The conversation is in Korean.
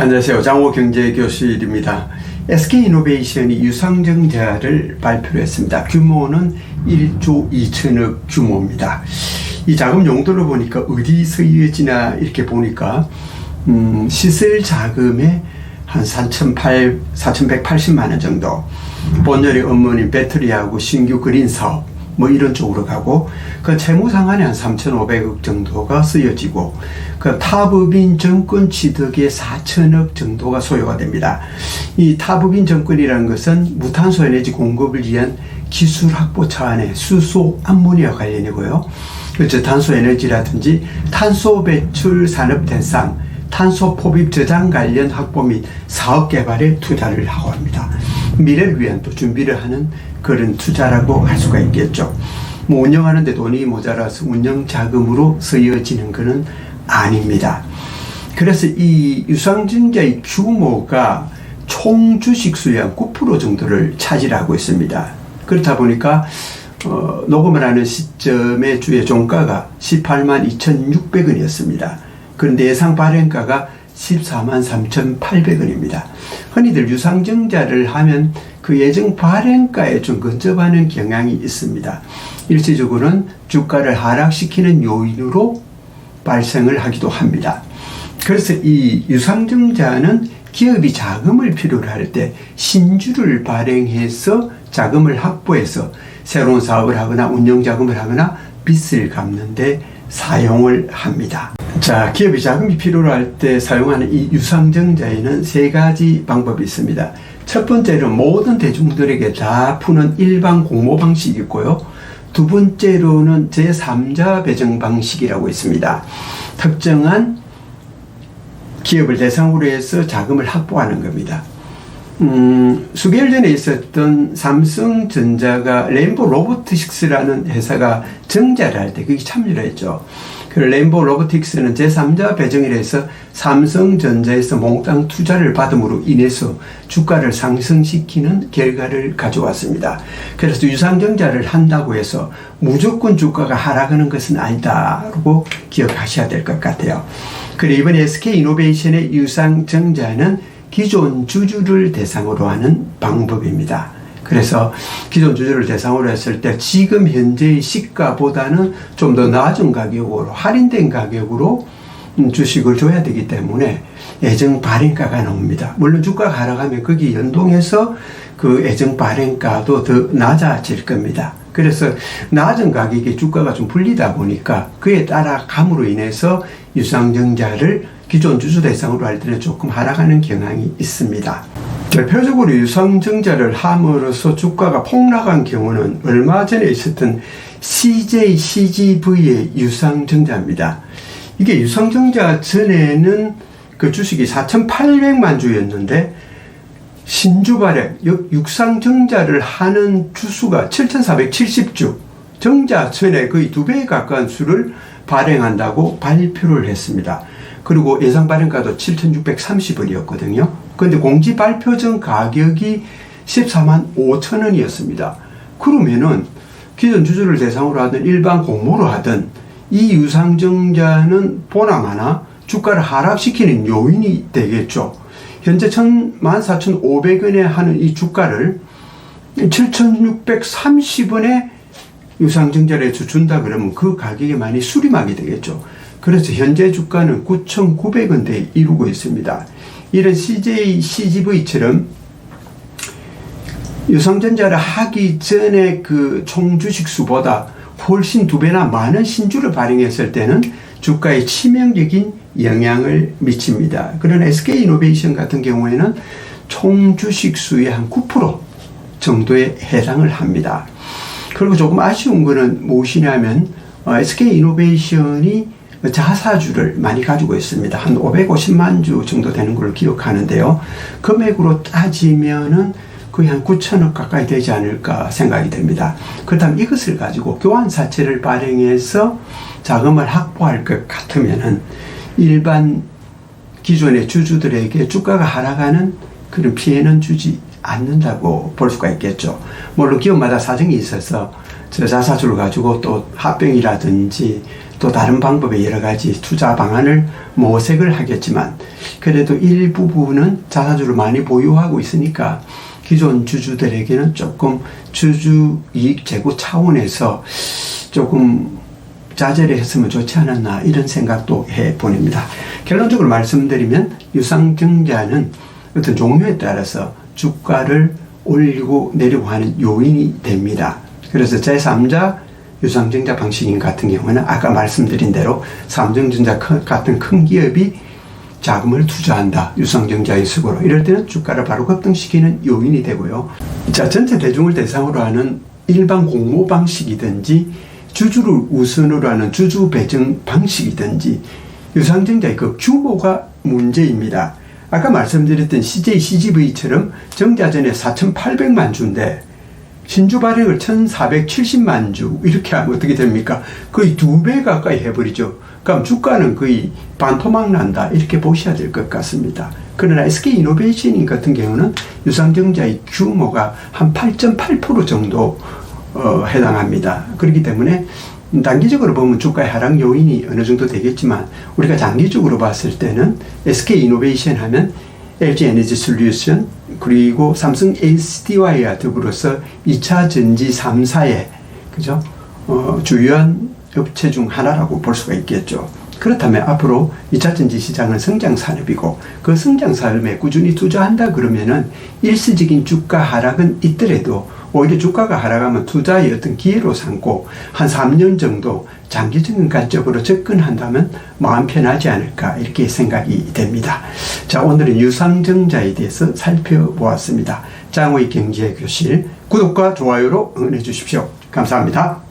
안녕하세요. 장호 경제교실입니다. SK이노베이션이 유상증자를 발표를 했습니다. 규모는 1조 2천억 규모입니다. 이 자금 용도를 보니까 어디 쓰여지나 이렇게 보니까 시설 자금에 한 4,180만 원 정도, 본연의 업무인 배터리하고 신규 그린 사업 뭐 이런 쪽으로 가고, 그 채무 상환에 한 3,500억 정도가 쓰여지고, 그 타법인 정권 취득에 4천억 정도가 소요가 됩니다. 이 타법인 정권이라는 것은 무탄소 에너지 공급을 위한 기술 확보 차원의 수소 암모니아 관련이고요. 그렇죠. 탄소 에너지라든지 탄소 배출 산업 대상, 탄소 포집 저장 관련 확보 및 사업 개발에 투자를 하고 합니다. 미래를 위한 또 준비를 하는 그런 투자라고 할 수가 있겠죠. 뭐 운영하는데 돈이 모자라서 운영 자금으로 쓰여지는 것은 아닙니다. 그래서 이 유상증자의 규모가 총 주식 수의 한 9% 정도를 차지하고 있습니다. 그렇다 보니까 녹음을 하는 시점에 주의 종가가 18만 2,600원이었습니다. 그런데 예상 발행가가 14만 3,800원입니다. 흔히들 유상증자를 하면 그 예정 발행가에 좀 근접하는 경향이 있습니다. 일시적으로는 주가를 하락시키는 요인으로 발생을 하기도 합니다. 그래서 이 유상증자는 기업이 자금을 필요로 할 때 신주를 발행해서 자금을 확보해서 새로운 사업을 하거나 운영 자금을 하거나 빚을 갚는 데 사용을 합니다. 자, 기업이 자금이 필요로 할 때 사용하는 이 유상증자에는 세 가지 방법이 있습니다. 첫 번째로 모든 대중들에게 다 푸는 일반 공모 방식이 있고요. 두 번째로는 제3자 배정 방식이라고 있습니다. 특정한 기업을 대상으로 해서 자금을 확보하는 겁니다. 수개월 전에 있었던 삼성전자가 레인보우 로보틱스라는 회사가 증자를 할 때 거기 참여를 했죠. 그 레인보우 로보틱스는 제3자 배정이라 해서 삼성전자에서 몽땅 투자를 받음으로 인해서 주가를 상승시키는 결과를 가져왔습니다. 그래서 유상증자를 한다고 해서 무조건 주가가 하락하는 것은 아니다라고 기억하셔야 될 것 같아요. 그리고 이번에 SK이노베이션의 유상증자는 기존 주주를 대상으로 하는 방법입니다. 그래서 기존 주주를 대상으로 했을 때 지금 현재의 시가보다는 좀 더 낮은 가격으로, 할인된 가격으로 주식을 줘야 되기 때문에 예정 발행가가 나옵니다. 물론 주가가 하락하면 거기 연동해서 그 예정 발행가도 더 낮아질 겁니다. 그래서 낮은 가격에 주가가 좀 불리다 보니까 그에 따라 감으로 인해서 유상증자를 기존 주주 대상으로 할 때는 조금 하락하는 경향이 있습니다. 대표적으로 유상증자를 함으로써 주가가 폭락한 경우는 얼마 전에 있었던 CJ, CGV의 유상증자입니다. 이게 유상증자 전에는 그 주식이 4,800만 주였는데 신주 발행, 유상증자를 하는 주수가 7,470주, 증자 전에 거의 2배에 가까운 수를 발행한다고 발표를 했습니다. 그리고 예상 발행가도 7,630원이었거든요. 그런데 공지 발표 전 가격이 14만 5천 원이었습니다. 그러면은 기존 주주를 대상으로 하든 일반 공모로 하든 이 유상증자는 보나마나 주가를 하락시키는 요인이 되겠죠. 현재 14,500원에 하는 이 주가를 7,630원에 유상증자를 해서 준다 그러면 그 가격에 많이 수렴하게 되겠죠. 그래서 현재 주가는 9,900원대에 이루고 있습니다. 이런 CJ, CGV처럼 유상증자를 하기 전에 그 총 주식 수보다 훨씬 2배나 많은 신주를 발행했을 때는 주가에 치명적인 영향을 미칩니다. 그러나 SK이노베이션 같은 경우에는 총 주식 수의 한 9% 정도에 해당을 합니다. 그리고 조금 아쉬운 거는 무엇이냐면 SK이노베이션이 자사주를 많이 가지고 있습니다. 한 550만 주 정도 되는 걸로 기억하는데요. 금액으로 따지면은 거의 한 9천억 가까이 되지 않을까 생각이 됩니다. 그렇다면 이것을 가지고 교환사채를 발행해서 자금을 확보할 것 같으면은 일반 기존의 주주들에게 주가가 하락하는 그런 피해는 주지 않는다고 볼 수가 있겠죠. 물론 기업마다 사정이 있어서 저 자사주를 가지고 또 합병이라든지 또 다른 방법의 여러 가지 투자 방안을 모색을 하겠지만 그래도 일부분은 자사주를 많이 보유하고 있으니까 기존 주주들에게는 조금 주주 이익 제고 차원에서 조금 자제를 했으면 좋지 않았나 이런 생각도 해보냅니다. 결론적으로 말씀드리면 유상증자는 어떤 종류에 따라서 주가를 올리고 내리고 하는 요인이 됩니다. 그래서 제3자 유상증자 방식인 같은 경우는 아까 말씀드린 대로 삼성전자 같은 큰 기업이 자금을 투자한다. 유상증자의 수고로. 이럴 때는 주가를 바로 급등시키는 요인이 되고요. 자, 전체 대중을 대상으로 하는 일반 공모 방식이든지 주주를 우선으로 하는 주주 배정 방식이든지 유상증자의 그 규모가 문제입니다. 아까 말씀드렸던 CJ, CGV처럼 정자전에 4,800만 주인데 신주 발행을 1,470만 주 이렇게 하면 어떻게 됩니까? 거의 2배 가까이 해버리죠. 그럼 주가는 거의 반토막 난다 이렇게 보셔야 될 것 같습니다. 그러나 SK이노베이션 같은 경우는 유상증자의 규모가 한 8.8% 정도 해당합니다. 그렇기 때문에 단기적으로 보면 주가의 하락 요인이 어느 정도 되겠지만 우리가 장기적으로 봤을 때는 SK이노베이션 하면 LG에너지솔루션 그리고 삼성 SDI와 더불어서 2차 전지 3사의 그죠? 주요한 업체 중 하나라고 볼 수가 있겠죠. 그렇다면 앞으로 2차 전지 시장은 성장 산업이고 그 성장 산업에 꾸준히 투자한다 그러면은 일시적인 주가 하락은 있더라도 오히려 주가가 하락하면 투자의 어떤 기회로 삼고 한 3년 정도 장기적인 관점으로 접근한다면 마음 편하지 않을까 이렇게 생각이 됩니다. 자, 오늘은 유상증자에 대해서 살펴보았습니다. 장호의 경제교실 구독과 좋아요로 응원해 주십시오. 감사합니다.